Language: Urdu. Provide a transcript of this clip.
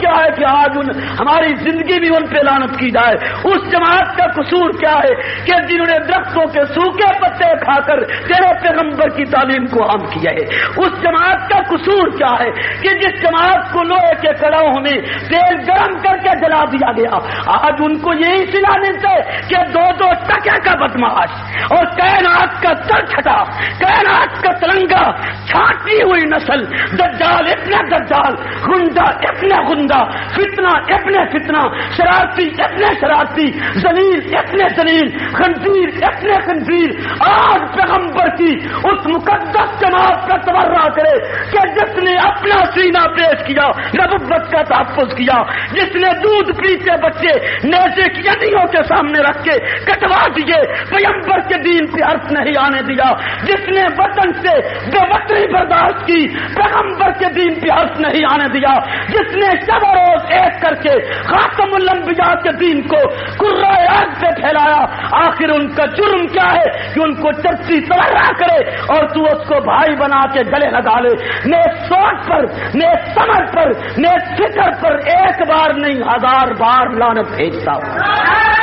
کیا ہے کہ آج ہماری زندگی بھی ان پہ لعنت کی جائے؟ اس جماعت کا قصور کیا ہے کہ جنہوں نے درختوں کے سوکھے پتے کھا کر تیرے پیغمبر کی تعلیم کو عام کیا ہے؟ اس جماعت کا قصور کیا ہے کہ جس جماعت کو لوہے کے کڑاہوں میں تیل گرم کر کے جلا دیا گیا، آج ان کو یہی سلا دیتے کہ دو دو ٹکے کا بدماش اور کائنات کا سر چھٹا، کائنات کا ترنگا چھانٹی ہوئی نسل، دجال اتنا دجال، غنڈہ اتنا غنڈہ، فتنہ اتنے فتنہ، شرارتی اتنے شرارتی، ذلیل اتنے ذلیل، خنزیر اتنے خنزیر، آج پیغمبر کی اس مقدس جماعت کا تبرہ کرے کہ جس نے اپنا سینہ پیش کیا، نبوت کا تحفظ کیا، جس نے دودھ پیتے بچے نیزے کی ہڈیوں کے سامنے رکھ کے کٹوا دیے، پیغمبر کے دین پہ حرف نہیں آنے دیا، جس نے وطن سے بے وطنی برداشت کی، پیغمبر کے دین پہ حرف نہیں آنے دیا، جس نے شب و روز ایک کر کے خاتم الانبیاء کے دین کو قرۂ ارض پہ پھیلایا، آخر ان کا جرم کیا ہے کہ ان کو چرسی تبرہ کرے اور تو اس کو بھائی بنا کے گلے لگا لے؟ نیک سوچ پر، نیک سمجھ پر، نیک فکر پر ایک بار نہیں 1000 بار لعنت بھیجتا ہوں۔